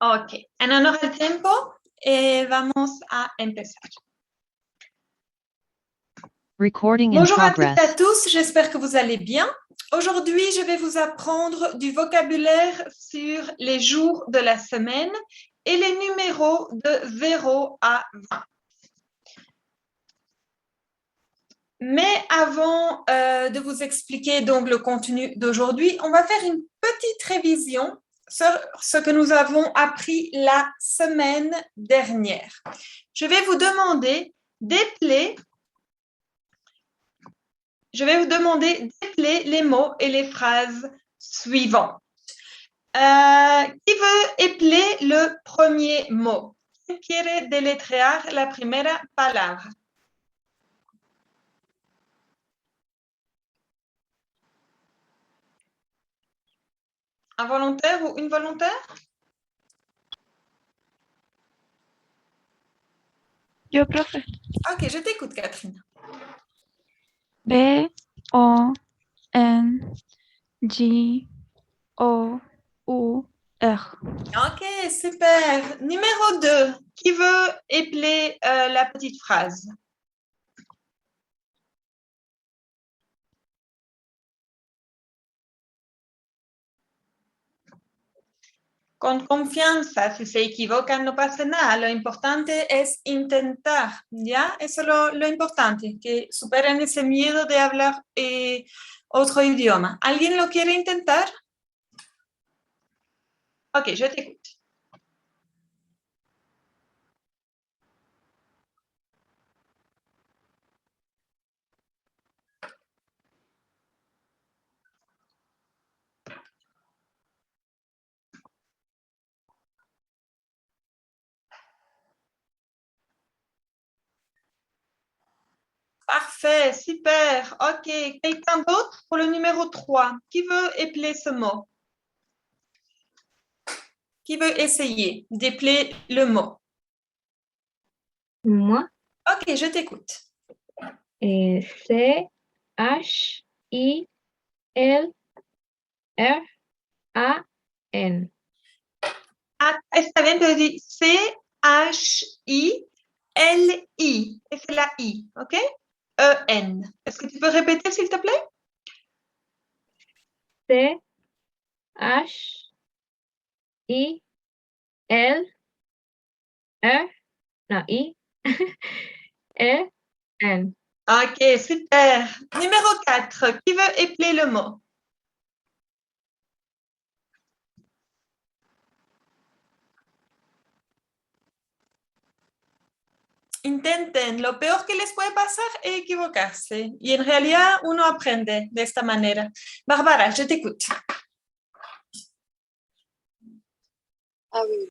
Ok, en honor al tiempo, vamos a empezar. Recording in Bonjour à toutes et à progress. tous, j'espère que vous allez bien. Aujourd'hui, je vais vous apprendre du vocabulaire sur les jours de la semaine et les numéros de 0 à 20. Mais avant de vous expliquer donc le contenu d'aujourd'hui, on va faire une petite révision sur ce que nous avons appris la semaine dernière. Je vais vous demander d'épeler les mots et les phrases suivants. Qui veut épeler le premier mot? ¿Quién quiere deletrear la primera palabra? Un volontaire ou une volontaire? Yo, profe. Ok, je t'écoute, Catherine. B-O-N-G-O-U-R. Ok, super. Numéro 2, qui veut épeler la petite phrase? Con confianza, si se equivocan no pasa nada, lo importante es intentar, ¿ya? Eso es lo importante, que superen ese miedo de hablar otro idioma. ¿Alguien lo quiere intentar? Ok, je t'écoute. Parfait, super. Ok, quelqu'un d'autre pour le numéro 3? Qui veut épeler ce mot? Qui veut essayer d'épeler le mot? Moi, Ok, je t'écoute. C-H-I-L-R-A-N. Ah, está bien, te dis C-H-I-L-I. Et c'est la I, ok? E-N. Est-ce que tu peux répéter, s'il te plaît? C-H-I-L-R, no, I-E-N. Ok, super. Numéro 4, qui veut épeler le mot? Intenten, lo peor que les puede pasar es equivocarse. Y en realidad uno aprende de esta manera. Bárbara, je t'écoute. Ah oui.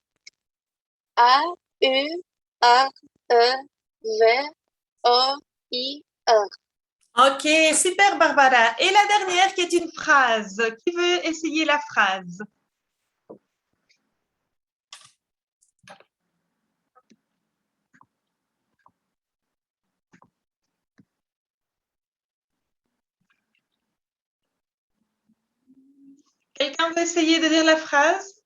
A-U-R-E-V-O-I-R. Ok, super Barbara. Et la dernière qui est une phrase. Qui veut essayer la phrase? Quelqu'un veut essayer de dire la phrase?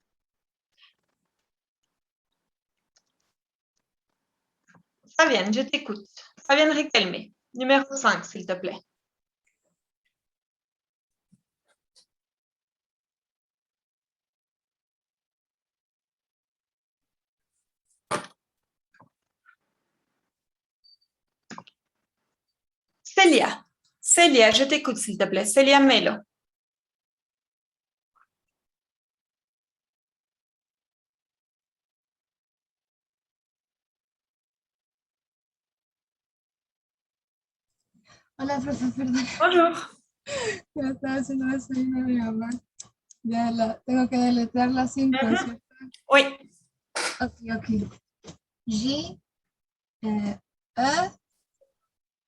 Fabienne, je t'écoute. Fabienne Riquelme, numéro 5, s'il te plaît. Célia. Célia, je t'écoute, s'il te plaît. Célia Melo. Hola, profe, perdón. Bonjour. Ya estaba haciendo desayuno a mi mamá. Tengo que deletrear las 5, ¿cierto? Oui. Ok. J,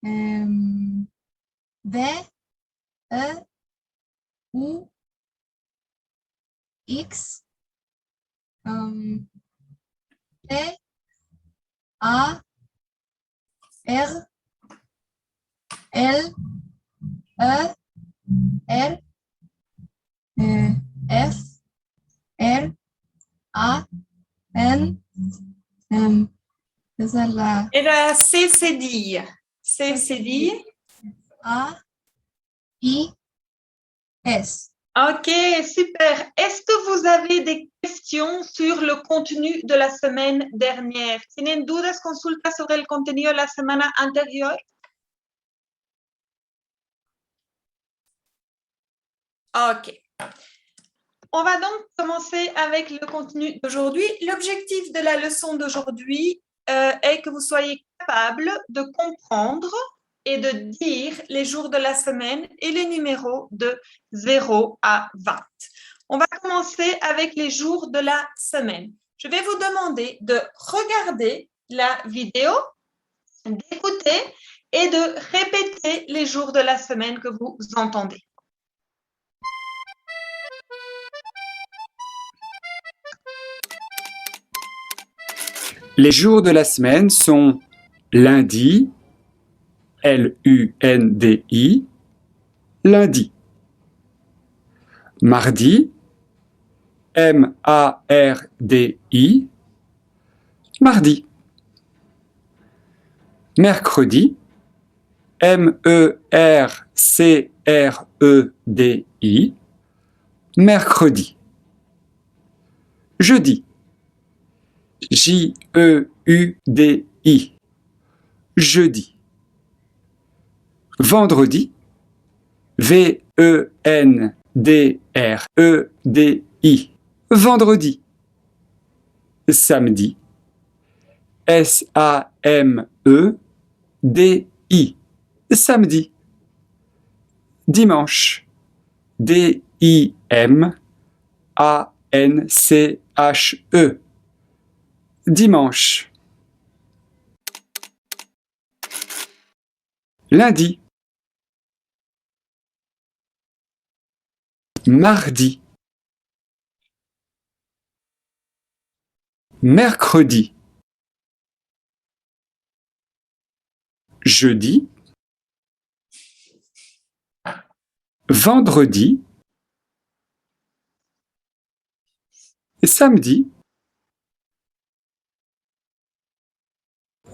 E, V, E, U, X, T, A, R, L, E, R, F, R, A, N, esa es la Era C cedille. C cedille. A, I, S. Ok, super. Est-ce que vous avez des questions sur le contenu de la semaine dernière? ¿Tienen dudas, consultas sobre el contenido de la semana anterior? Ok. On va donc commencer avec le contenu d'aujourd'hui. L'objectif de la leçon d'aujourd'hui est que vous soyez capable de comprendre et de dire les jours de la semaine et les numéros de 0 à 20. On va commencer avec les jours de la semaine. Je vais vous demander de regarder la vidéo, d'écouter et de répéter les jours de la semaine que vous entendez. Les jours de la semaine sont lundi, L-U-N-D-I, lundi. Mardi, M-A-R-D-I, mardi. Mercredi, M-E-R-C-R-E-D-I, mercredi. Jeudi, J-E-U-D-I, jeudi. Vendredi, V-E-N-D-R-E-D-I, vendredi. Samedi, S-A-M-E-D-I, samedi. Dimanche, D-I-M-A-N-C-H-E, dimanche. Lundi, mardi, mercredi, jeudi, vendredi, samedi,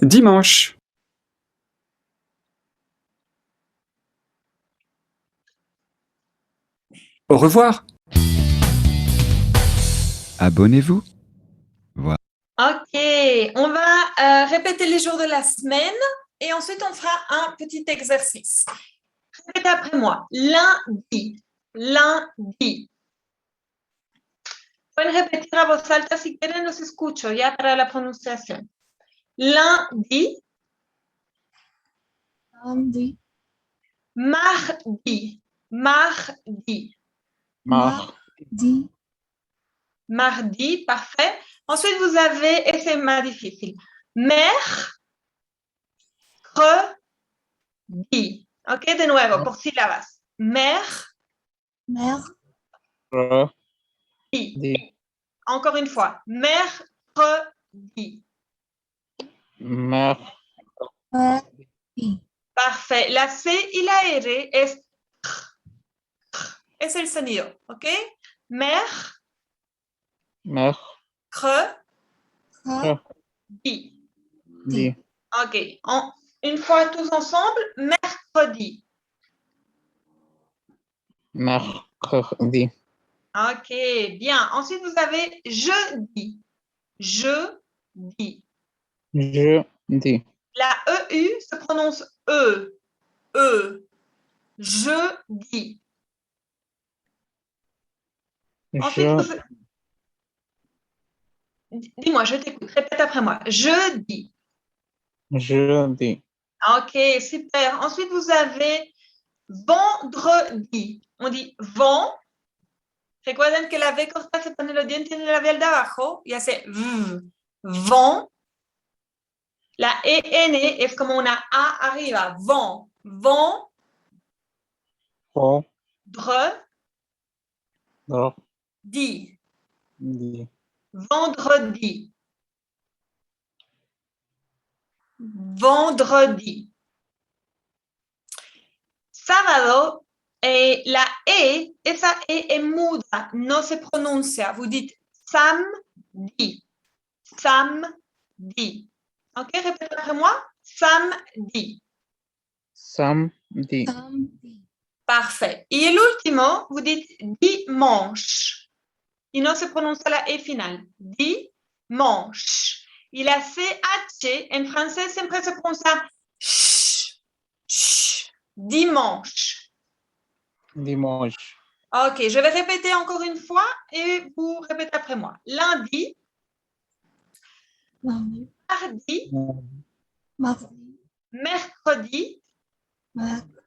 dimanche. Au revoir. Abonnez-vous. Voilà. Ok, on va répéter les jours de la semaine et ensuite on fera un petit exercice. Répétez après moi. Lundi, lundi. Pueden repetir a voz alta si quieren, los escucho ya para la pronunciación. Lundi, Lundi, mardi, mardi, mardi, mardi, parfait. Ensuite, vous avez, et c'est más difficile, mercredi. Ok, de nuevo, por sílabas. Mercredi. Mercredi. Encore une fois. Mercredi. mercredi. Parfait. La C y la R es el sonido, ¿ok? Mercredi. Ok. Une fois tous ensemble, mercredi. Mercredi. Ok, bien. Ensuite, vous avez jeudi. Jeudi. Jeudi. La EU se prononce E. E. Jeudi. Ensuite, dis-moi, je t'écoute. Répète après moi. Jeudi. Jeudi. Ok, super. Ensuite, vous avez vendredi. On dit vent. Recuerden que la V corta se pone los dientes en el labial de abajo y hace v. Vent. La EN es como una A arriba. Vent. Vent. Vendredi. Vendredi. Vendredi. Sábado, la esa E es muda, no se pronuncia. Vous dites samedi. samedi. Ok, répétez après moi. Samedi. Samedi. Samedi. Parfait. Et l'ultimo, vous dites dimanche. Il ne se prononce pas la E finale. Dimanche. Et la CH, en français, sempre se prononce ch. Ch. Dimanche. Dimanche. Ok, je vais répéter encore une fois et vous répétez après moi. Lundi, Lundi. mardi, Mardi. mercredi, Mercredi.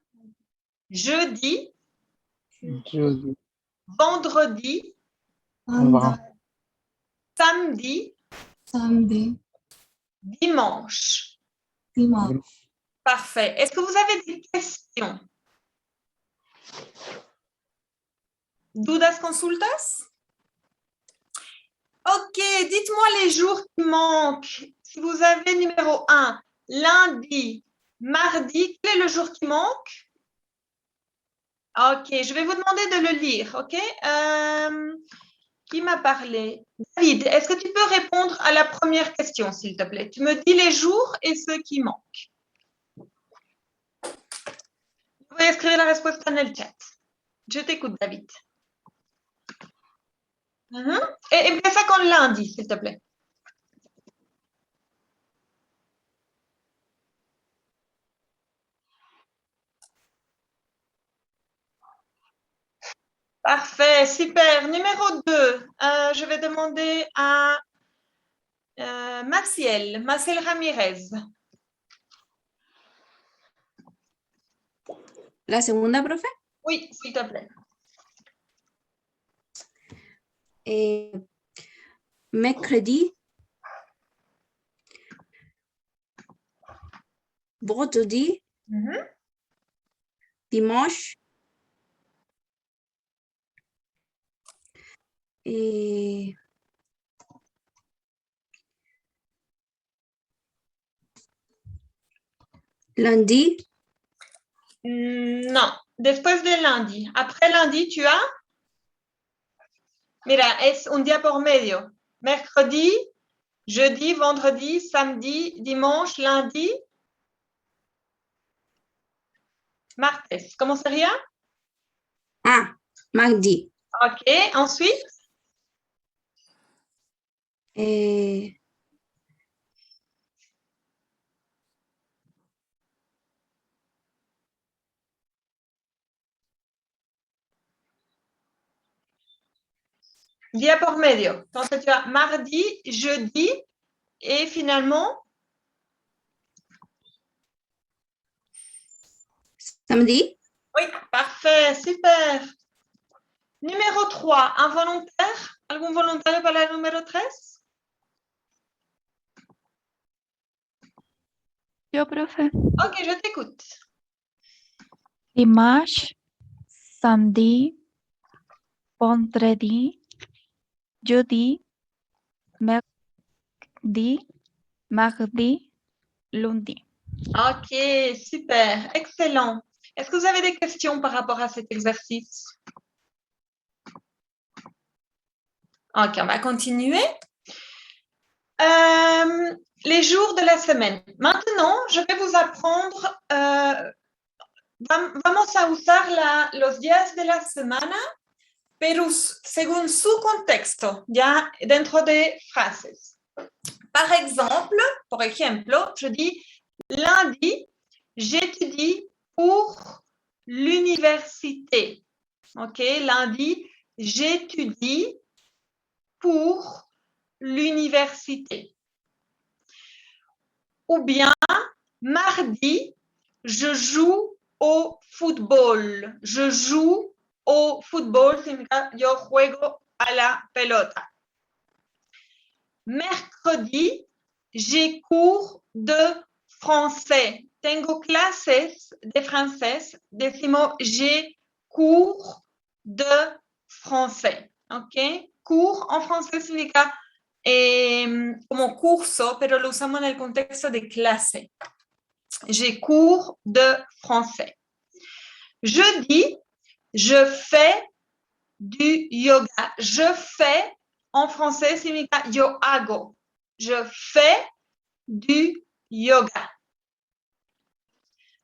jeudi, Jeudi. vendredi, Vendredi. samedi, Samedi. dimanche. Dimanche. Parfait. Est-ce que vous avez des questions? ¿Dudas, consultas? Ok, dites-moi les jours qui manquent. Si vous avez numéro 1, lundi, mardi, quel est le jour qui manque? Ok, je vais vous demander de le lire, ok? Qui m'a parlé? David, est-ce que tu peux répondre à la première question, s'il te plaît? Tu me dis les jours et ceux qui manquent. Vous pouvez écrire la réponse dans le chat. Je t'écoute, David. Et empieza con lundi, s'il te plaît. Parfait, super. Numéro 2, je vais demander à Maciel Ramirez. La segunda, profe. Oui, s'il te plaît. Mercredi, vendredi, dimanche et lundi. Non, después de lundi. Après lundi, tu as? Mira, es un día por medio. Mercredi, jeudi, vendredi, samedi, dimanche, lundi. Martes. ¿Cómo sería? Ah, mardi. Ok, ensuite? Día por medio. Entonces tu as mardi, jeudi et finalement? Samedi. Oui, parfait, super. Numéro 3, un volontaire. ¿Algún volontario para el número 3? Yo, profe. Ok, je t'écoute. Dimanche, samedi, vendredi, jeudi, mercredi, mardi, lundi. Ok, super, excellent. Est-ce que vous avez des questions par rapport à cet exercice? Ok, on va continuer. Les jours de la semaine. Maintenant, je vais vous apprendre, vamos a usar los días de la semana, pero según su contexto, ya dentro de frases. Par exemple, je dis lundi, j'étudie pour l'université. Ok, lundi, j'étudie pour l'université. Ou bien, mardi, je joue au football. Je joue au football, significa yo juego a la pelota. Mercredi, j'ai cours de français. Tengo clases de francés. Decimos j'ai cours de français. ¿Ok? Cours en français significa como curso, pero lo usamos en el contexto de clase. J'ai cours de français. Jeudi, je fais du yoga. Je fais en français significa yo hago. je fais du yoga.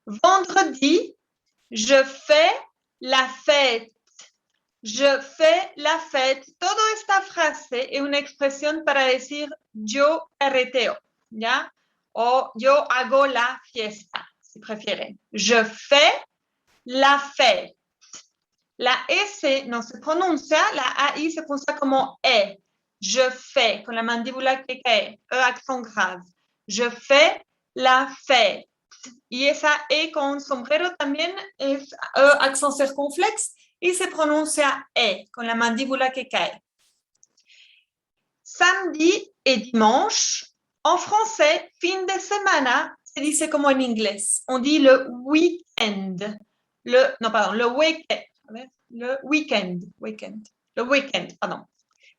Vendredi, je fais la fête. Je fais la fête. Toda esta frase es una expresión para decir yo carreteo, ¿ya? O yo hago la fiesta, si prefieren. Je fais la fête. La S no se pronuncia, la AI se pronuncia como E. Je fais, con la mandíbula que cae, E accent grave. Je fais la fête. Y esa E con sombrero también es E accent circonflexe y se pronuncia E, con la mandíbula que cae. Samedi et dimanche, en français, fin de semana, se dice como en inglés. On dit le weekend. Le weekend. Le weekend, pardon.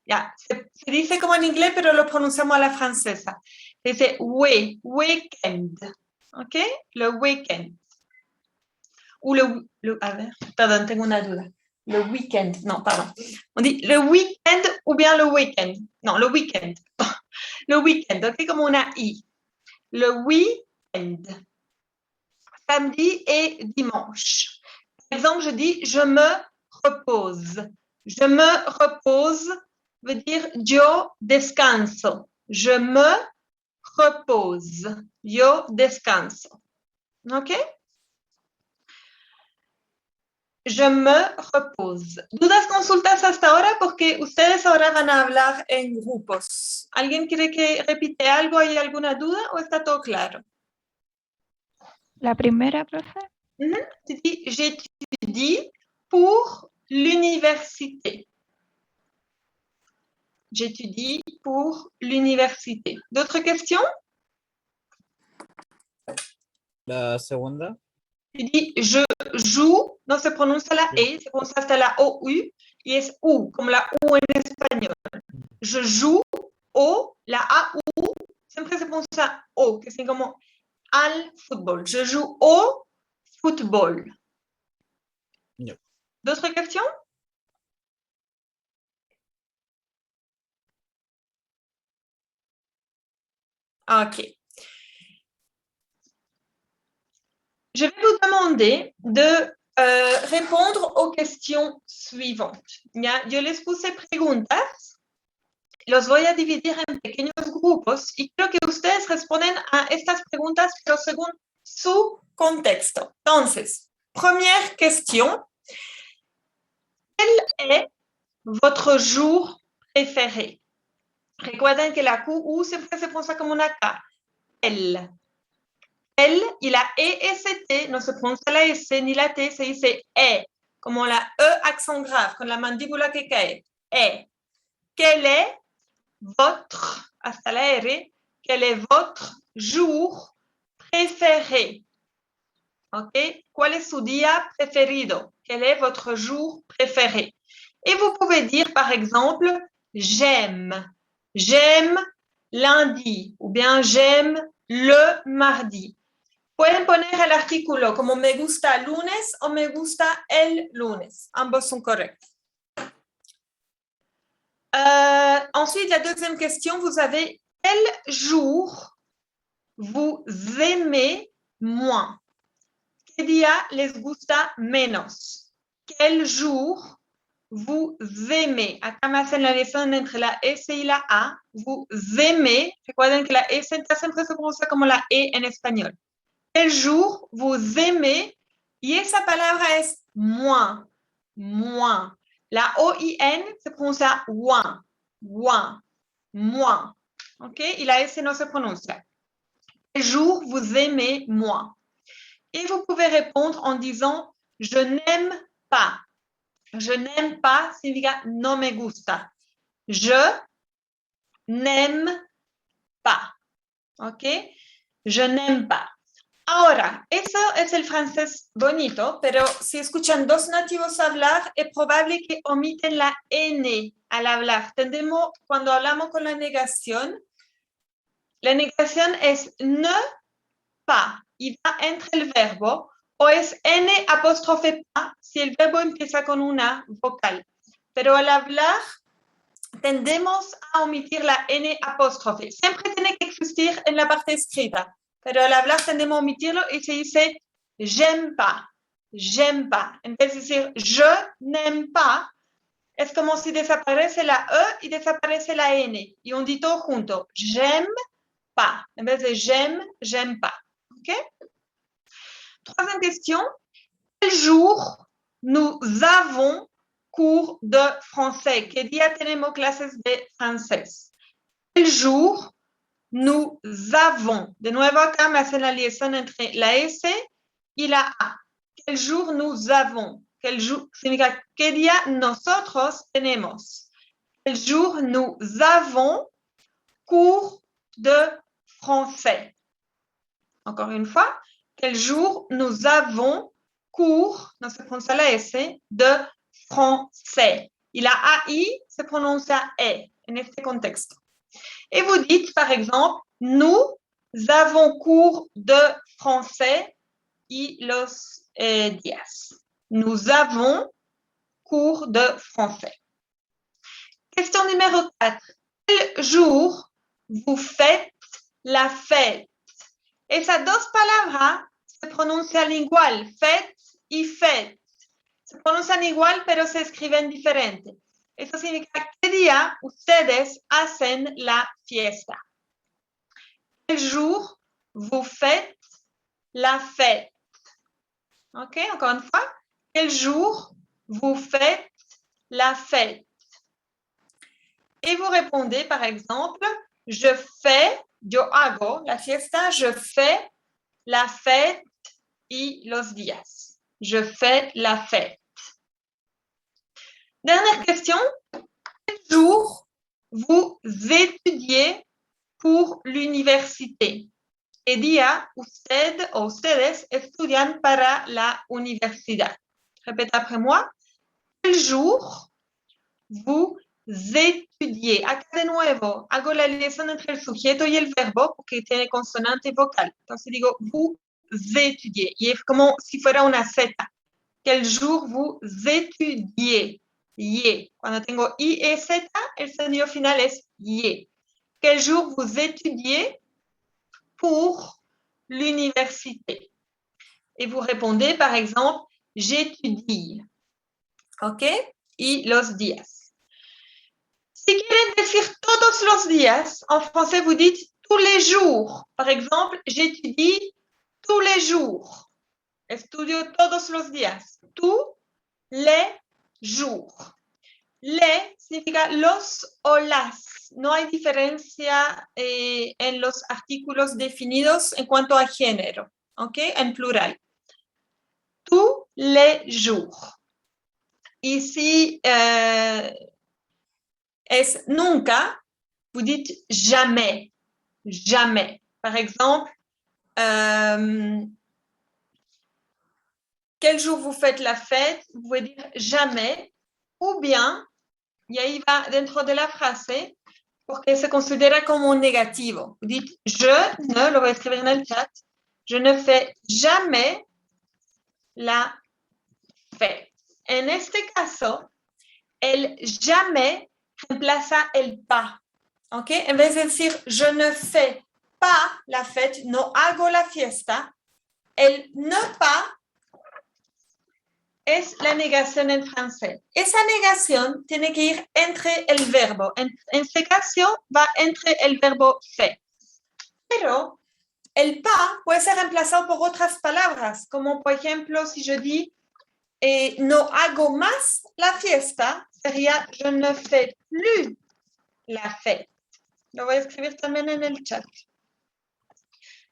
Ya, se dice como en inglés, pero lo pronunciamos a la francesa. Se dice weekend. ¿Ok? Le weekend. Ou pardon, tengo una duda. Le weekend, non, pardon. On dit le weekend ou bien le weekend. Non, le weekend. Le weekend, ok, comme una I. Le weekend. Samedi et dimanche. Par exemple, je dis je me repose. Je me repose veut dire yo descanso. Je me repose. Yo descanso. ¿Ok? Je me repose. ¿Dudas, consultas hasta ahora? Porque ustedes ahora van a hablar en grupos. ¿Alguien quiere que repite algo? ¿Hay alguna duda o está todo claro? La primera, profe. J'étudie pour l'université. J'étudie pour l'université. D'autres questions? La segunda. Tu dis je joue, no se pronuncia la E, se pronuncia hasta la OU y es U, como la U en español. Je joue O, la AU, siempre se pronuncia O, que es como al fútbol. Je joue au football. No. D'autres questions? Ok. Je vais vous demander de répondre aux questions suivantes. ¿Ya? Yo les puse preguntas, los voy a dividir en pequeños grupos y quiero que ustedes responden a estas preguntas, pero según su contexto. Entonces, première question. Quel est votre jour préféré? Recuerden que la QU siempre se pronuncia como una K. El y la EST no se pronuncia la S ni la T, se dice E, como la E accent grave, con la mandíbula que cae. E. Quel est votre, hasta la R, quel est votre jour préféré? ¿Ok? ¿Cuál es su día preferido? Quel est votre jour préféré? Et vous pouvez dire, par exemple, j'aime. J'aime lundi ou bien j'aime le mardi. Pueden poner el artículo como me gusta lunes o me gusta el lunes. Ambos sont corrects. Ensuite, la deuxième question, vous avez quel jour vous aimez moins? ¿Qué día les gusta menos? Quel jour vous aimez? Acá me hacen la liaison entre la S y la A. Vous aimez. Recuerden que la S siempre se pronuncia como la E en español. Quel jour vous aimez? Y esa palabra es moins. Moins. La O-I-N se pronuncia ouin. Ouin. Moins. ¿Ok? Y la S no se pronuncia. Quel jour vous aimez moins? Et vous pouvez répondre en disant je n'aime pas. Je n'aime pas significa no me gusta. Je n'aime pas. ¿Ok? Je n'aime pas. Ahora, eso es el francés bonito, pero si escuchan dos nativos hablar, es probable que omiten la N al hablar. Tendemos, cuando hablamos con la negación es ne pas, y va entre el verbo, o es N apóstrofe pas si el verbo empieza con una vocal. Pero al hablar tendemos a omitir la N apóstrofe. Siempre tiene que existir en la parte escrita, pero al hablar tendemos a omitirlo y se dice j'aime pas, j'aime pas. En vez de decir je n'aime pas, es como si desaparece la E y desaparece la N. Y on dit todo junto, j'aime pas. En vez de j'aime pas. ¿Ok? Troisième question. Quel jour nous avons cours de français? ¿Qué día tenemos clases de francés? Quel jour nous avons? De nuevo acá me hacen la liaison entre la S y la A. Quel jour nous avons? Quel jour significa qué día nosotros tenemos. Quel jour nous avons cours de français. Encore une fois, quel jour nous avons cours, no se pronuncia la S, de français. Y la AI se pronuncia E en este contexto. Et vous dites, par exemple, nous avons cours de français y los días. Nous avons cours de français. Question numéro 4. Quel jour vous faites la fête? Esas dos palabras se pronuncian igual, fête y fête. Se pronuncian igual, pero se escriben diferente. Eso significa qué día ustedes hacen la fiesta. Quel jour vous faites la fête? Ok, encore une fois. Quel jour vous faites la fête? Et vous répondez, par exemple, je fais, yo hago la fiesta, je fais la fête y los días. Je fais la fête. Dernière question. Quel jour vous étudiez pour l'université? ¿Qué día usted o ustedes estudian para la universidad? Répétez après moi. Quel jour vous étudiez? Acá de nuevo hago la liaison entre el sujeto y el verbo porque tiene consonante vocal. Entonces digo, vous étudiez. Y es como si fuera una Z. Quel jour vous étudiez? Ye. Cuando tengo I e Z, el sonido final es ye. Quel jour vous étudiez pour l'université? Et vous répondez, par exemple, j'étudie. ¿Ok? Y los días. Si quieren decir todos los días, en français, vous dites tous les jours. Par exemple, j'étudie tous les jours. Estudio todos los días. Tous les jours. Le significa los o las. No hay diferencia en los artículos definidos en cuanto a género. ¿Ok? En plural. Tous les jours. Y si es nunca, vous dites jamais. Jamais. Par exemple, quel jour vous faites la fête? Vous pouvez dire jamais. Ou bien, y ahí va dentro de la frase, porque se considera como un negativo. Vous dites je ne, lo voy a escribir en el chat, je ne fais jamais la fête. En este caso, el jamais reemplaza el pas. ¿Ok? En vez de decir je ne fais pas la fête, no hago la fiesta, el ne pas es la negación en francés. Esa negación tiene que ir entre el verbo. En este caso va entre el verbo fait. Pero el pas puede ser reemplazado por otras palabras, como por ejemplo si yo digo no hago más la fiesta, sería je ne fais plus la fête. Lo voy a escribir también en el chat.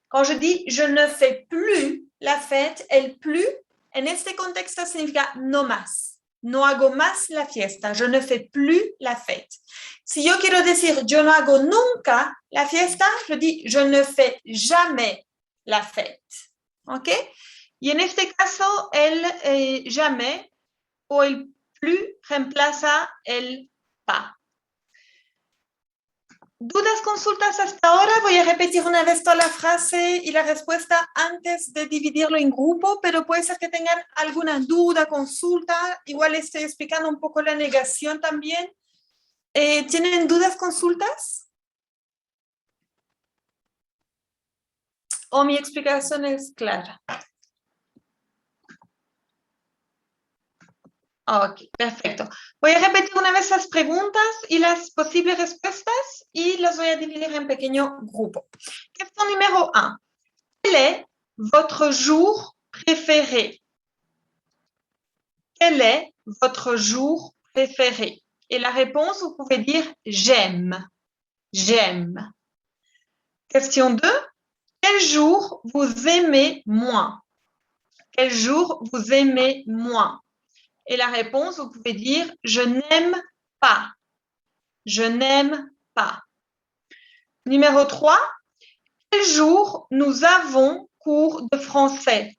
Quand je dis je ne fais plus la fête, el plus en este contexto significa no más. No hago más la fiesta. Je ne fais plus la fête. Si yo quiero decir yo no hago nunca la fiesta, je dis je ne fais jamais la fête. ¿Ok? Y en este caso, el jamais o el plus reemplaza el pas. ¿Dudas, consultas hasta ahora? Voy a repetir una vez toda la frase y la respuesta antes de dividirlo en grupo, pero puede ser que tengan alguna duda, consulta. Igual estoy explicando un poco la negación también. ¿Tienen dudas, consultas? ¿O mi explicación es clara? Ok, perfecto. Voy a repetir una vez las preguntas y las posibles respuestas y las voy a dividir en pequeños grupos. Question numéro 1. Quel est votre jour préféré? Quel est votre jour préféré? Et la réponse, vous pouvez dire j'aime. J'aime. Question 2. Quel jour vous aimez moins? Quel jour vous aimez moins? Et la réponse, vous pouvez dire je n'aime pas. Je n'aime pas. Numéro 3. Quel jour nous avons cours de français?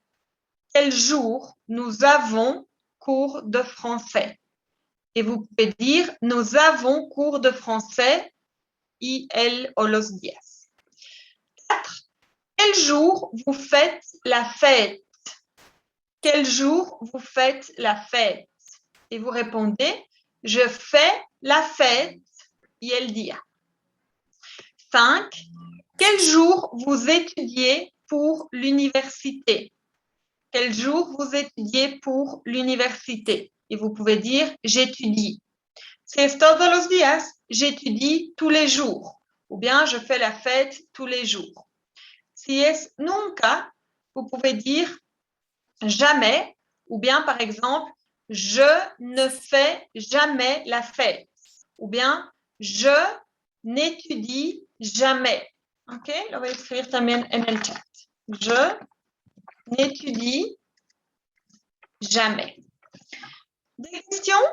Quel jour nous avons cours de français? Et vous pouvez dire nous avons cours de français y el o los días. 4. Quel jour vous faites la fête? Quel jour vous faites la fête? Et vous répondez je fais la fête y el día. 5. Quel jour vous étudiez pour l'université? Quel jour vous étudiez pour l'université? Et vous pouvez dire j'étudie. Si es todos los días, j'étudie tous les jours. Ou bien je fais la fête tous les jours. Si es nunca, vous pouvez dire jamais. Ou bien par exemple, je ne fais jamais la fête. Ou bien je n'étudie jamais. Ok, lo voy a escribir también en el chat. Je n'étudie jamais. Des questions?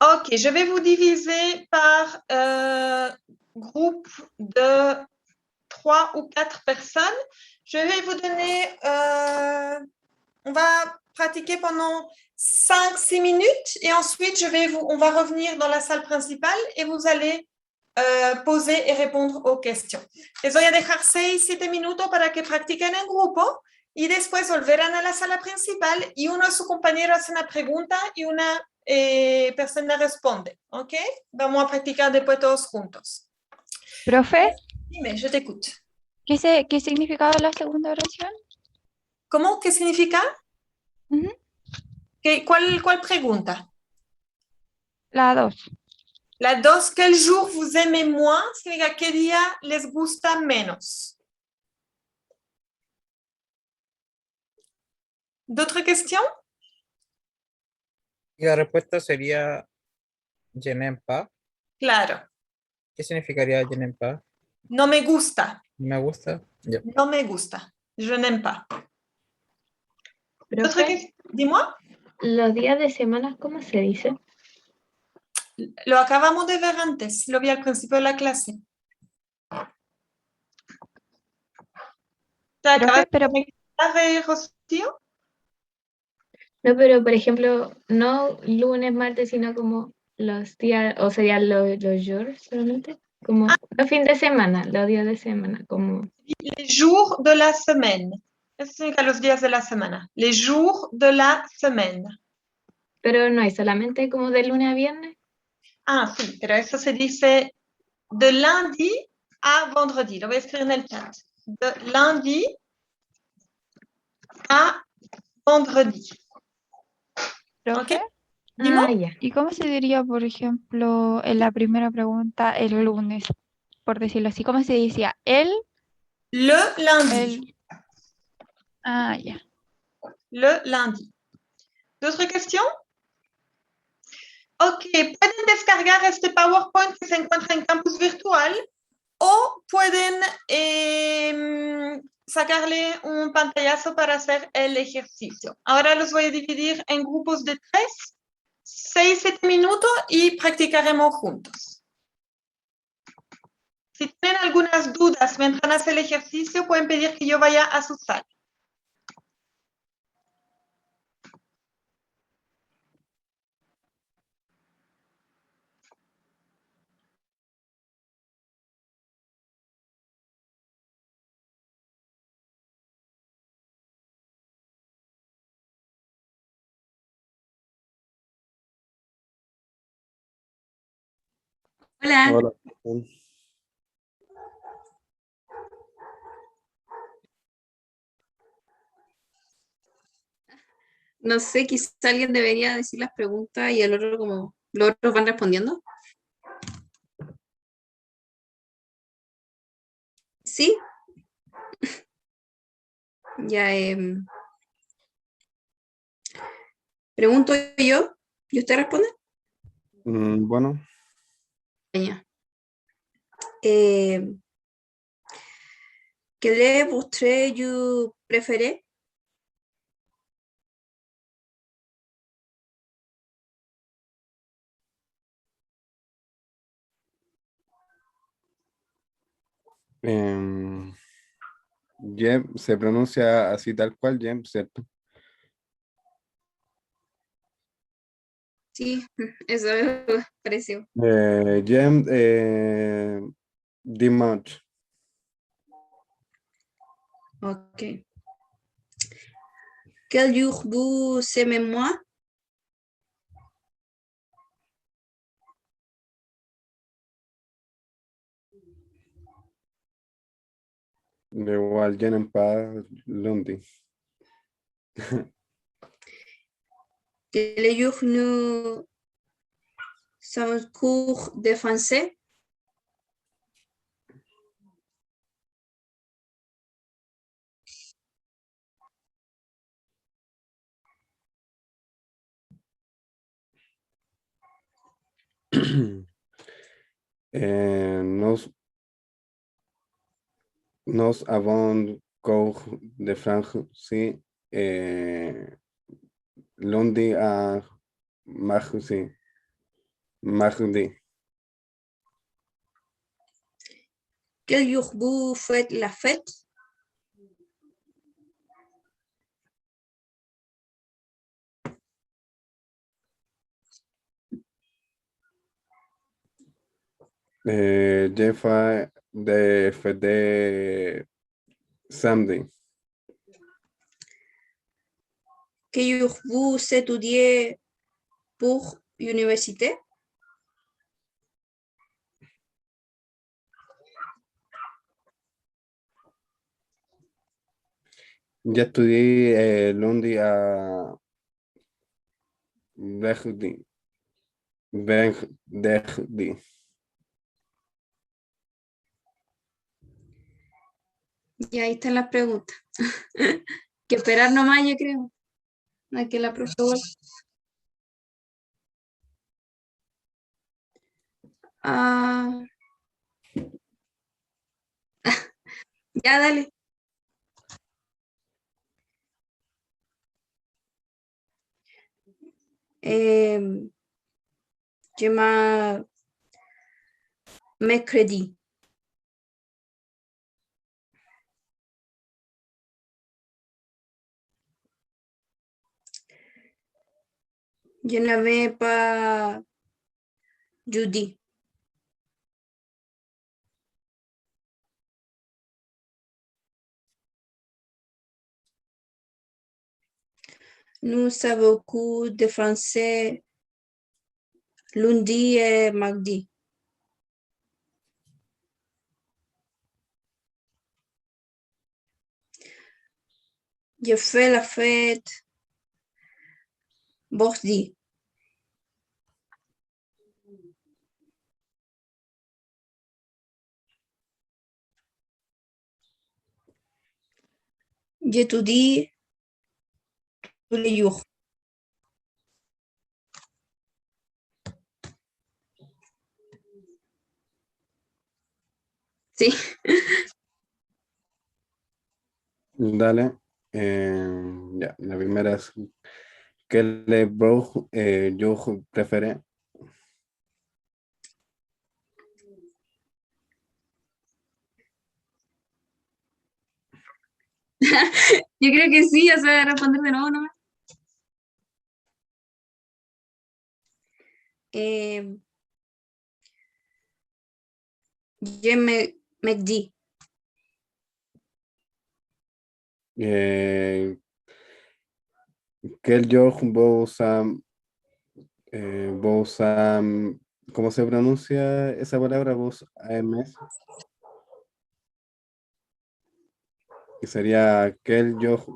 Ok, je vais vous diviser par groupe de 3 ou 4 personnes. Je vais vous donner, on va pratiquer pendant 5-6 minutes et ensuite on va revenir dans la salle principale et vous allez poser et répondre aux questions. Les voy a dejar 6-7 minutos para que practiquen en grupo y después volverán a la sala principal y uno de sus compañeros hace una pregunta y una persona responde. ¿Ok? Vamos a practicar después todos juntos. Profe, Dime, je t'écoute. ¿qué significaba la segunda oración? ¿Cómo? ¿Qué significa? Ujú. ¿Cuál pregunta? La 2. La 2, ¿quel jour vous aimez moins? Significa qué día les gusta menos. ¿D'autres questions? Y la respuesta sería je n'aime pas. Claro. ¿Qué significaría je n'aime pas? No me gusta. ¿Me gusta? Ya. No me gusta. Je n'aime pas. D'autres Profe, questions? Dis-moi. los días de semana, ¿cómo se dice? Lo acabamos de ver antes. Lo vi al principio de la clase. ¿Te acabas Profe, pero de ver, Rocío? No, pero por ejemplo, no lunes, martes, sino como los días, o serían los jours solamente, como los fines de semana, los días de semana, como Les jours de la semaine. Eso significa los días de la semana. Les jours de la semaine. pero no hay solamente como de lunes a viernes. Ah, sí, pero eso se dice de lundi a vendredi. Lo voy a escribir en el chat. De lundi a vendredi. profe, Ok. Dis-moi. Ah, ya. ¿y cómo se diría, por ejemplo, en la primera pregunta, el lunes? Por decirlo así, ¿cómo se decía? Le lundi. El... Ah, ya. Le lundi. D'autres questions? Ok, pueden descargar este PowerPoint que se encuentra en Campus Virtual o pueden sacarle un pantallazo para hacer el ejercicio. Ahora los voy a dividir en grupos de 3, 6, 7 minutos y practicaremos juntos. Si tienen algunas dudas mientras hacen el ejercicio, pueden pedir que yo vaya a su sala. Hola. Hola. No sé, quizá alguien debería decir las preguntas y el otro como los otros van respondiendo. Sí, ya pregunto yo y usted responde. Bueno, Ya. Quel est votre jeu préféré? em, Jem se pronuncia así tal cual, Jem, ¿cierto? Sí, eso me pareció. Jem, Dimanche. Ok. Quel jour vous aimez moi? Igual, Jem en paz, lundi. Quel jour nous sommes cours de français? Nos, nos avons cours de français lundi à mardi. Mardi. Quel jour vous faites la fête? Jem fa de fête samedi. Quel jour vous étudiez pour université? Ya estudié lundi a Verdi. Verdi. Y ahí están las preguntas. Que esperar nomás, yo creo. A que la profe vuelva. Ah, ya, dale. Llama mercredi. Je n'avais pas jeudi. Nous avons cours de français lundi et mardi. Je fais la fête mardi. J'étudie tous les jours. Sí. Dale. Ya, la primera es ¿qué le bro yo preferé? Yo creo que sí, o sea, responder de nuevo nomás. Me di. Quel jour vos am ¿Cómo se pronuncia esa palabra? Vos AMS. Que sería quel jour.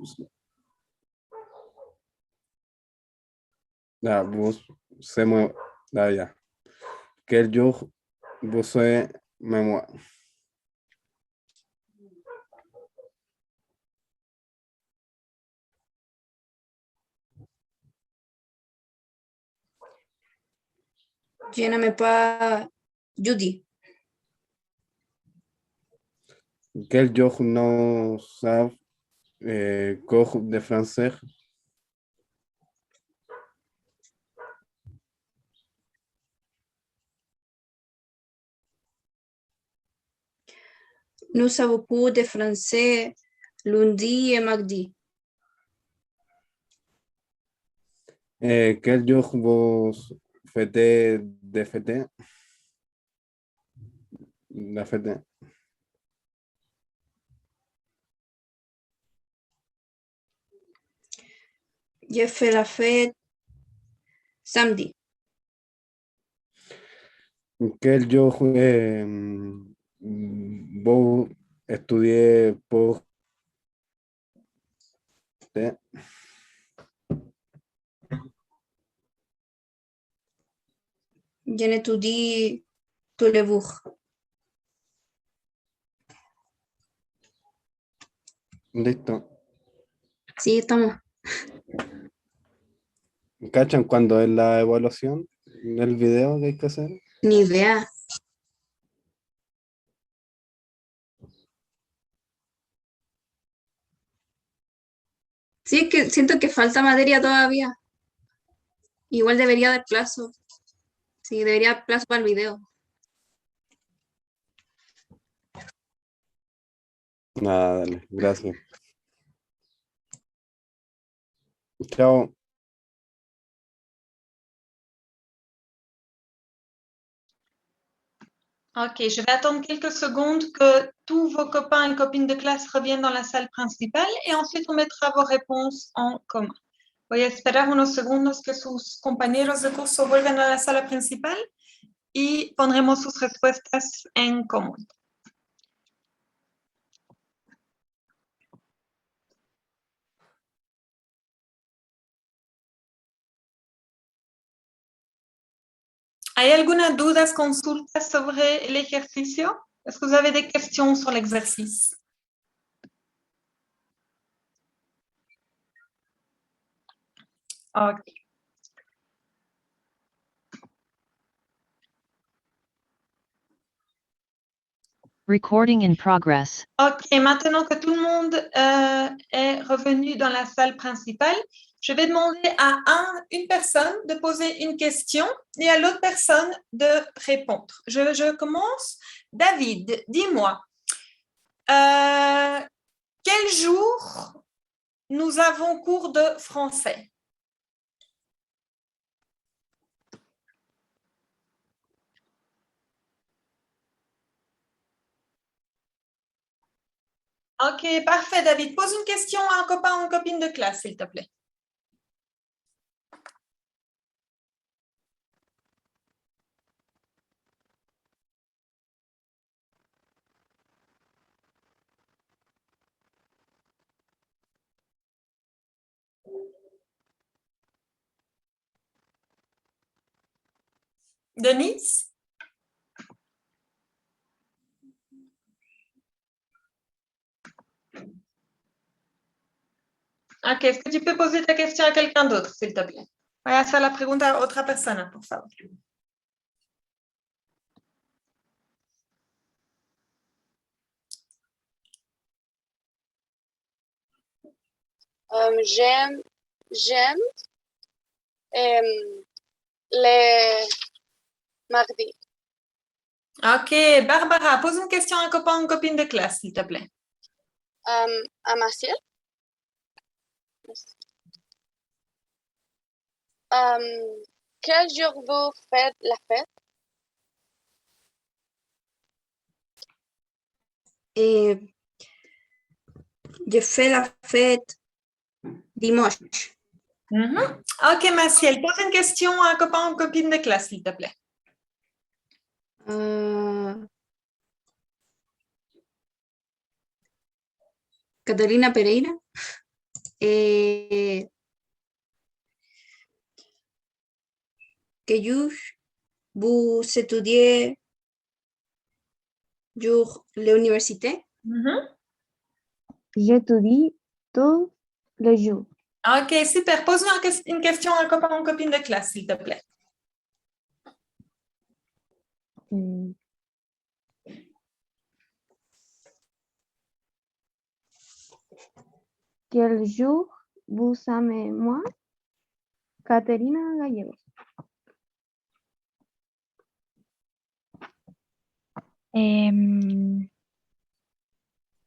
Ah, vos se me. Ah, ya. Quel jour vous se me. Je n'aime pas Judy. Quel jour no savent cours de français? Nous avons beaucoup de français lundi et mardi. Quel jour vous fêtez de fêter? La fête. J'ai fait la fête samedi. Quel jour vous étudiez pour Je n'étudie tous les jours. Listo. Sí, estamos. ¿Cachan cuando es la evaluación del video que hay que hacer? Ni idea. Sí, es que siento que falta materia todavía. Igual debería dar plazo. Sí, debería dar plazo para el video. Nada, dale, gracias. Chao. Ok, je vais attendre quelques secondes que tous vos copains et copines de clase reviennent dans la salle principale et ensuite on mettra vos réponses en commun. Voy a esperar unos segundos que sus compañeros de curso vuelvan a la sala principal y pondremos sus respuestas en común. ¿Hay alguna duda, consultas sobre el ejercicio? Est-ce que vous avez des questions sur l'exercice? Ok. Recording in progress. Ok, maintenant que tout le monde est revenu dans la salle principale, je vais demander à une personne de poser une question et à l'autre personne de répondre. Je commence. David, dis-moi, quel jour nous avons cours de français? Ok, parfait, David. Pose une question à un copain ou une copine de classe, s'il te plaît. Denise? Ok, est-ce que tu peux poser ta question à quelqu'un d'autre, s'il te plaît? Voy a hacer la pregunta a otra persona, por favor. J'aime les mardis. Ok, Barbara, pose une question à un copain ou une copine de classe, s'il te plaît. À Maciel. Quel jour vous faites la fête? Et je fais la fête dimanche. Ok, Maciel, pose une question à un copain ou une copine de classe, s'il te plaît. Catalina Pereira. Que vous étudiez sur l'université? J'étudie tous les jours. Ok, super. Pose-moi une question à un copain ou copine de classe, s'il te plaît. Quel jour vous aimez moi? Caterina Gallegos.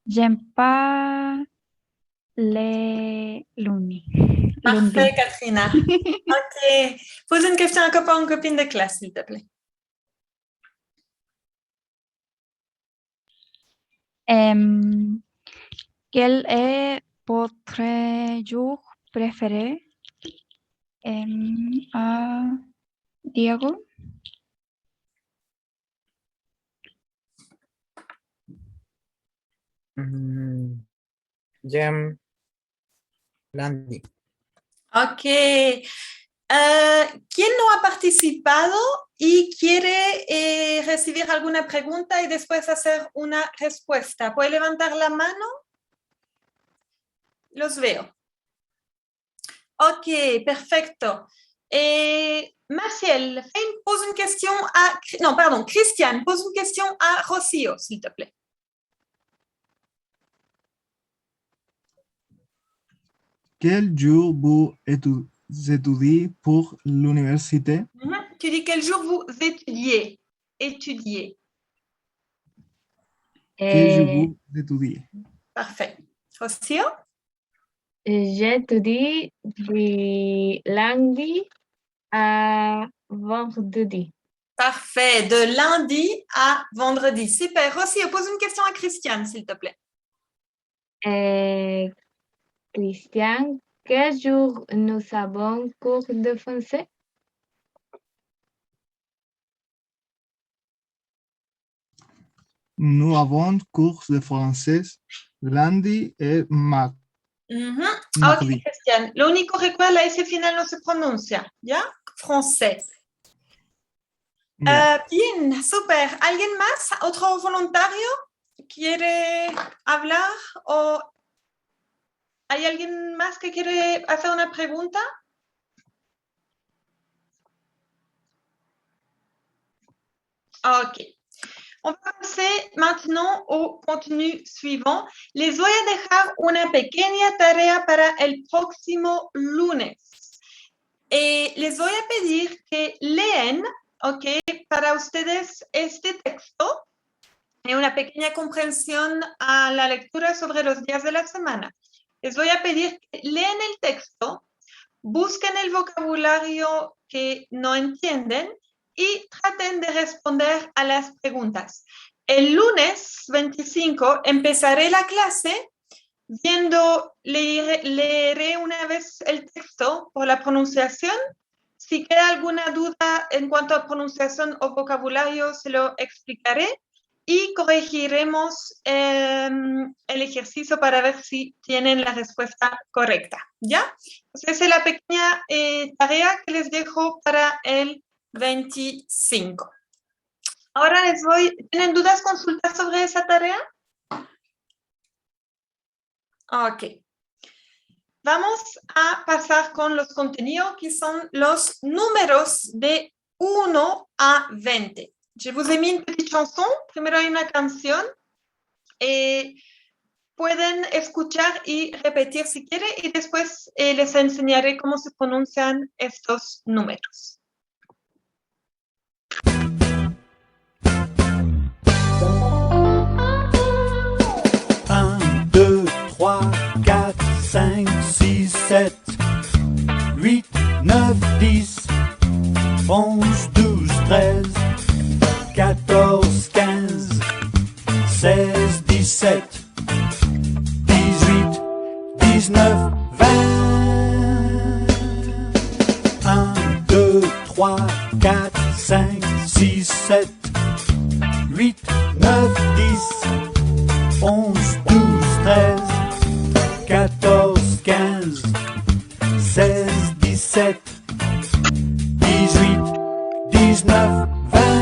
J'aime pas les lundis. Parfait, Katrina. Ok. Pose une question à un copain ou copine de classe, s'il te plaît. Quel est votre jour préféré? Diego? J'aime lundi. Ok. ¿Quién no ha participado y quiere recibir alguna pregunta y después hacer una respuesta? ¿Puede levantar la mano? Los veo. Ok, perfecto. Maciel, pose une question à... Non, pardon, Christiane, pose une question à Rocío, s'il te plaît. Quel jour vous étudiez pour l'université? Tu dis quel jour vous étudiez? Étudiez. Quel jour vous étudiez? Parfait. Rocío? J'étudie du lundi à vendredi. Parfait. De lundi à vendredi. Super. Rocío, pose une question à Christiane, s'il te plaît. Christian, quel jour nous avons cours de français? Nous avons cours de français lundi et mardi. Ok, Christiane. Lo único recuerda, la S final no se pronuncia, ¿ya? Francés. Bien, super. ¿Alguien más? ¿Otro voluntario quiere hablar? ¿O hay alguien más que quiere hacer una pregunta? Ok. On va passer maintenant au contenu suivant. Les voy a dejar una pequeña tarea para el próximo lunes. Les voy a pedir que leen, ok, para ustedes este texto y una pequeña comprensión a la lectura sobre los días de la semana. Les voy a pedir que leen el texto, busquen el vocabulario que no entienden y traten de responder a las preguntas. El lunes 25 empezaré la clase leeré una vez el texto por la pronunciación. Si queda alguna duda en cuanto a pronunciación o vocabulario, se lo explicaré y corregiremos el ejercicio para ver si tienen la respuesta correcta, ¿ya? Entonces, esa es la pequeña tarea que les dejo para el 25. Ahora ¿tienen dudas, consultas sobre esa tarea? Ok. Vamos a pasar con los contenidos que son los números de 1 a 20. Je vous ai mis une petite chanson. Primero hay una canción. Pueden escuchar y repetir si quieren y después les enseñaré cómo se pronuncian estos números. 1, 2, 3, 4, 5, 6, 7, 8, 9, 10, 11, 12, 13, 14, 15, 16, 17, 18, 19, 20. 1, 2, 3, 4, 5, 6, 7, 8, 9, 10, 11, 12, 13, 14, 15, 16, 17, 18, 19, 20.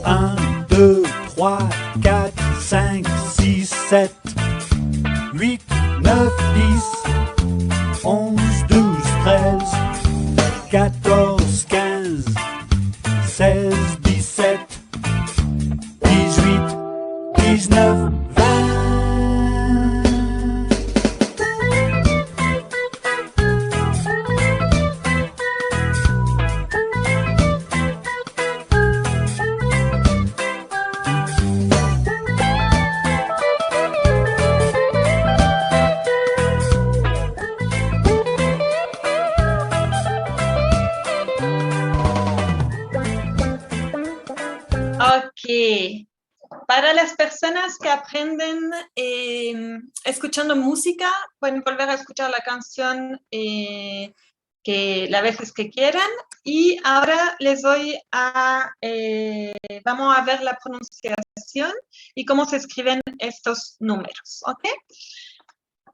Un, 2, 3, 4, 5, 6, 7, 8, 9, 10, 11, 12, 13, 14, 15, 16, 17, 18, 19, 20. Ok. Para las personas que aprenden escuchando música, pueden volver a escuchar la canción que las veces que quieran. Y ahora les voy a, vamos a ver la pronunciación y cómo se escriben estos números, ¿ok?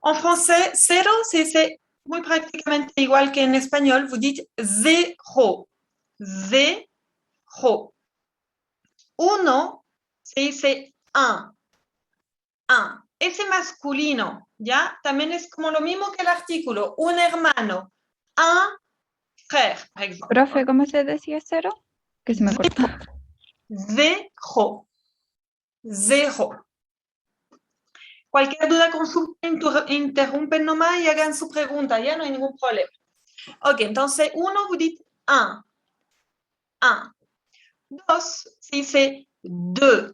En français, cero se dice muy prácticamente igual que en español. Vous dites zéro, zéro. Uno se dice un. Ese masculino, ¿ya? También es como lo mismo que el artículo. Un hermano. Un frère, por ejemplo. Profe, ¿cómo se decía cero? Que se me cortó. Zéro. Zéro. Cualquier duda, consulta, interrumpen nomás y hagan su pregunta, ya no hay ningún problema. Ok, entonces, uno, vous dites un. Un. Dos, se dice deux.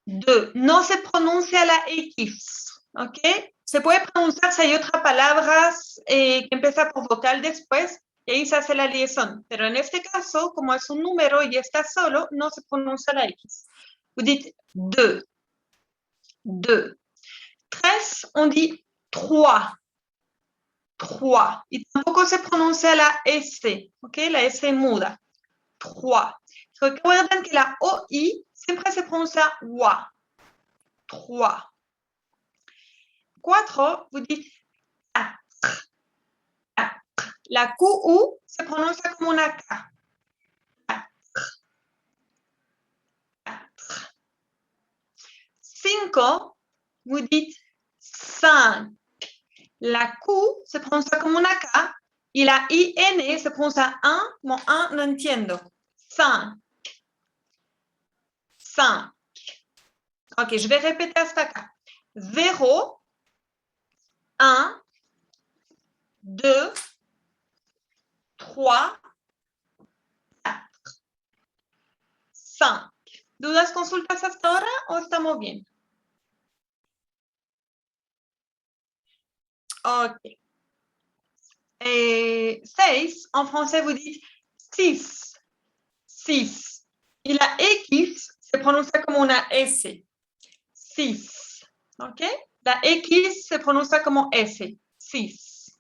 Deux. No se pronuncia la X, ¿ok? Se puede pronunciar si hay otras palabras que empieza por vocal después y ahí se hace la liaison. Pero en este caso, como es un número y está solo, no se pronuncia la X. Vous dites deux. Deux. Tres, on dit trois. Trois. Y tampoco se pronuncia la S, ¿ok? La S muda. Trois. Recuerden que la OI siempre se pronuncia wa. Trois. Cuatro, vous dites quatre. Quatre. La QU se pronuncia como una K. Quatre. Quatre. Cinco, vous dites cinq. La Q se pronuncia como una K y la IN se pronuncia un, como un, no entiendo. Cinq. Cinq. Ok, je vais répéter hasta acá. 0, 1, 2, 3, 4, 5. ¿Dudas, consultas hasta ahora o estamos bien? Ok. 6, en français, vous dites 6. 6. Y la X se pronuncia como una S. 6. ¿Ok? La X se pronuncia como S. 6.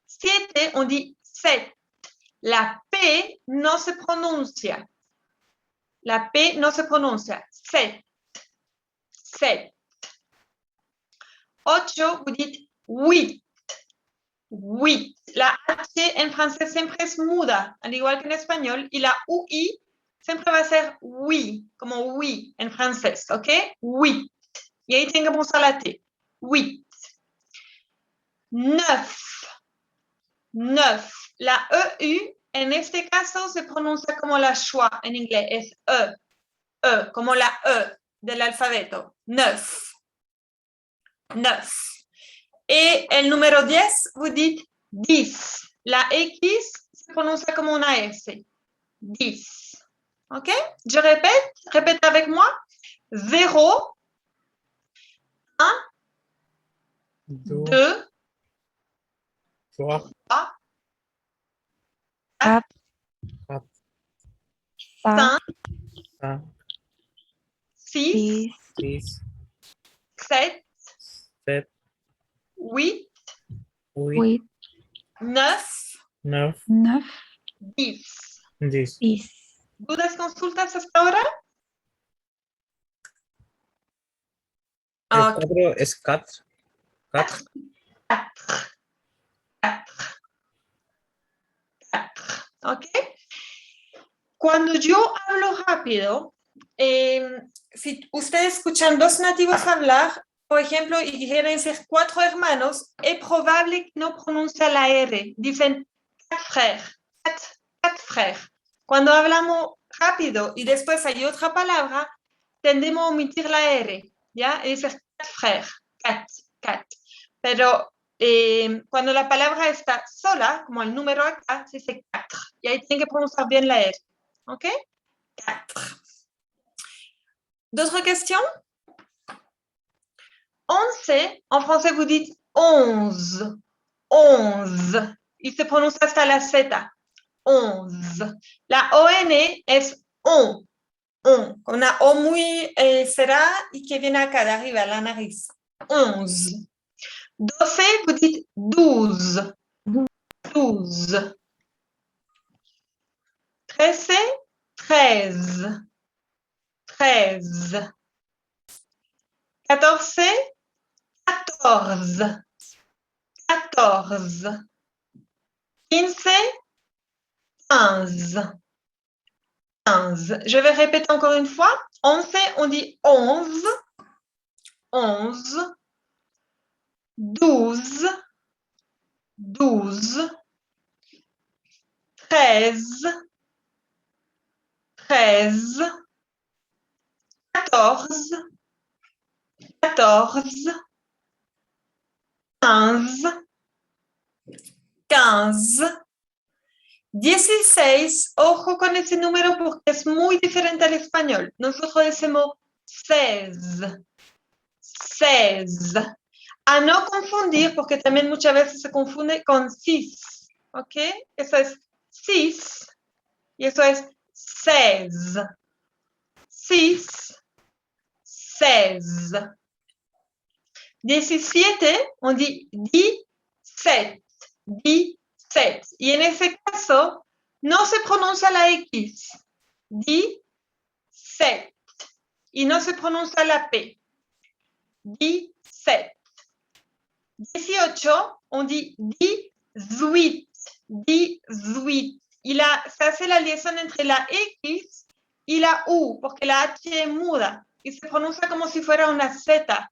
7, on dit 7. La P no se pronuncia. La P no se pronuncia. 7. 7. 8, vous dites 8. 8. La H en francés siempre es muda, al igual que en español, y la UI siempre va a ser oui, como oui en francés, ¿ok? 8. Y ahí tengamos a la T. 8. 9. 9. La EU en este caso se pronuncia como la schwa en inglés, es E. E, como la E del alfabeto. 9. 9. Et el número 10, vous dites 10. La X se pronuncia como una S. 10. OK? Je répète. Répète avec moi. 0, 1, 2, 3, 3, 4, 4, 5, 5, 6, 6, 7, 7, 8, 8, 8, 9, 9, 9, 10. 10. 10. ¿Dudas, consultas hasta ahora? El Ok. 4 es 4. 4. 4. ¿Ok? Cuando yo hablo rápido, si ustedes escuchan dos nativos hablar, por ejemplo, y quieren ser 4 hermanos, es probable que no pronuncien la R. Dicen 4 frères, 4 frères. Cuando hablamos rápido y después hay otra palabra, tendemos a omitir la R, ¿ya? Y decir 4 frères, 4. Pero cuando la palabra está sola, como el número acá, se dice 4. Y ahí tienen que pronunciar bien la R. OK? 4. D'autres questions? 11, en français, vous dites 11. 11. Il se prononce hasta la Z. 11. La ON es on. On. Con una O muy cerrada y que viene acá de arriba, la nariz. 11. 12, vous dites 12. 12. 13, 13. 13. 14, 14. 14. 15, 15. 15. Je vais répéter encore une fois. 11, on dit 11. 11. 12. 12. 13. 13. 14. 14. 15. 15. 16, ojo con ese número porque es muy diferente al español. Nosotros decimos 16. 16. A no confundir porque también muchas veces se confunde con 6. ¿Ok? Eso es 6 y eso es 16. 6, 16. 17, on dit 17. 17. Y en ese caso, no se pronuncia la X. 17. Y no se pronuncia la P. 17. 18, on dit 18. 18. Y se hace la liaison entre la X y la U, porque la H es muda. Y se pronuncia como si fuera una Z.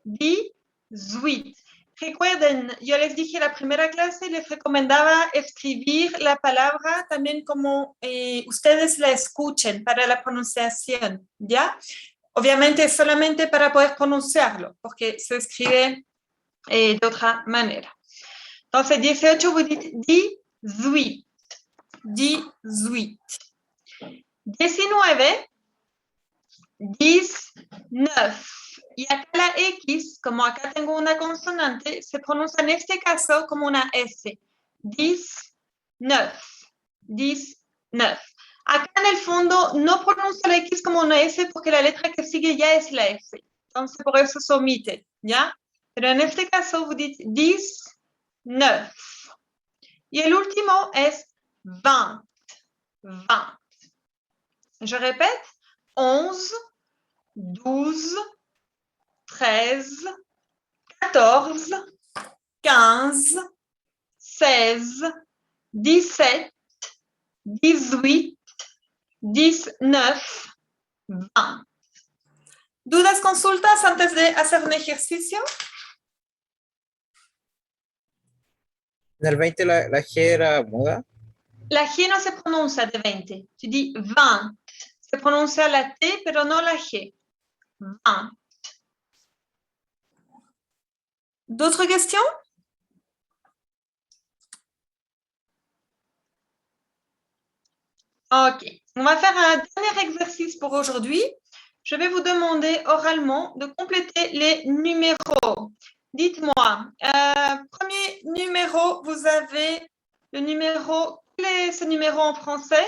18. Recuerden, yo les dije en la primera clase, les recomendaba escribir la palabra también como ustedes la escuchen para la pronunciación, ¿ya? Obviamente solamente para poder pronunciarlo, porque se escribe de otra manera. Entonces, 18, vous dites 18. 18. 19, 19. Y acá la X, como acá tengo una consonante, se pronuncia en este caso como una S. 19. 19. Acá en el fondo no pronuncia la X como una S porque la letra que sigue ya es la S. Entonces por eso se omite, ¿ya? Pero en este caso, vous dites 19. Y el último es 20. 20. Je répète. 11, 12, 13, 14, 15, 16, 17, 18, 19, 20. ¿Dudas, consultas antes de hacer un ejercicio? En el 20 la G era muda. La G no se pronuncia de 20. Tu dis 20. Se pronuncia la T, pero no la G. 20. D'autres questions? Ok. On va faire un dernier exercice pour aujourd'hui. Je vais vous demander oralement de compléter les numéros. Dites-moi, premier numéro, vous avez le numéro. Quel est ce numéro en français?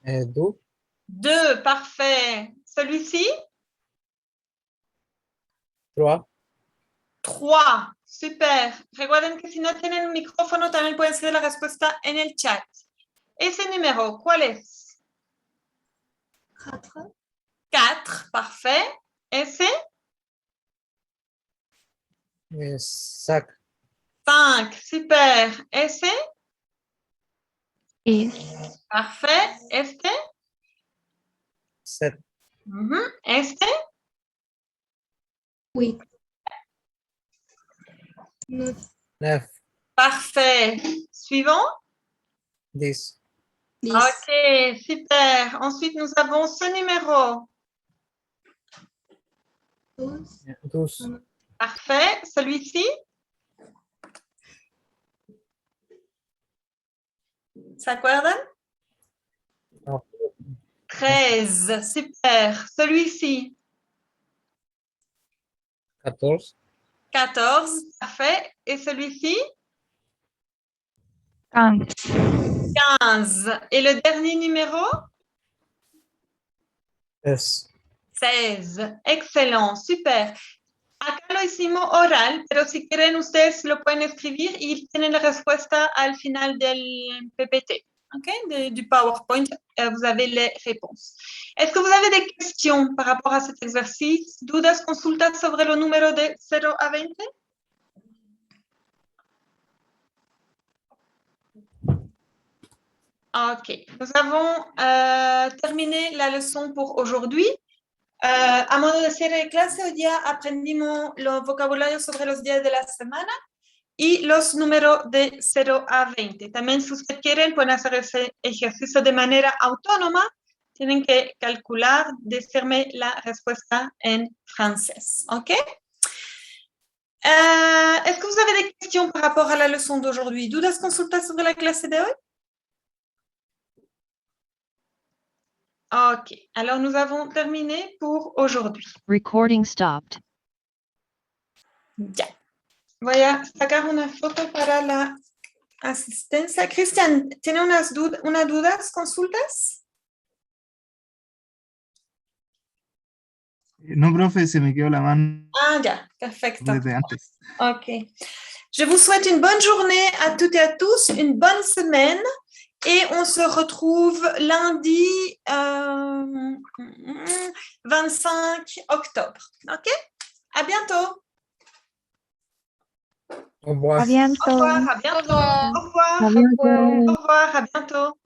2, 2, parfait. Celui-ci? 3, 3, super. Recuerden que si no tienen un micrófono también pueden escribir la respuesta en el chat. Ese número, ¿cuál es? 4, 4, parfait. Ese? 5, 5, super. Ese? Y Parfait. Este? 7, Ujú. Este? 8, 9, 9, Parfait. Suivant? 10, 10, Ok, super. Ensuite, nous avons ce numéro. 12, 12, Parfait. Celui-ci? ¿Se acuerdan? no, 13, super. Celui-ci? 14, 14, parfait. Et celui-ci? 15. 15. Et le dernier numéro? 16. 16. Excellent, super. Acá lo hicimos oral, pero si quieren ustedes lo pueden escribir y tienen la respuesta al final del PPT, ¿ok? Du PowerPoint, vous avez les réponses. Est-ce que vous avez des questions par rapport à cet exercice? ¿Dudas, consultas sobre le número de 0 a 20? Ok, nous avons terminé la leçon pour aujourd'hui. A modo de cierre de clase, hoy día aprendimos los vocabularios sobre los días de la semana y los números de 0 a 20. También, si ustedes quieren, pueden hacer ese ejercicio de manera autónoma. Tienen que calcular, decirme la respuesta en francés. ¿Ok? Est-ce que vous avez des questions par rapport à la leçon d'aujourd'hui? ¿Dudas, consultas sobre la clase de hoy? Ok, alors nous avons terminé pour aujourd'hui. Recording stopped. Ya. Voy a sacar una foto para la asistencia. Cristian, ¿tiene unas dudas, consultas? No, profe, se me quedó la mano Ah, ya, perfecto. desde antes. Ok. Je vous souhaite une bonne journée à toutes et à tous, une bonne semaine. Et on se retrouve lundi 25 octobre. OK? À bientôt. Au revoir. A bientôt. Au revoir, à bientôt. Au revoir. Au revoir. A bientôt. Au revoir, à bientôt.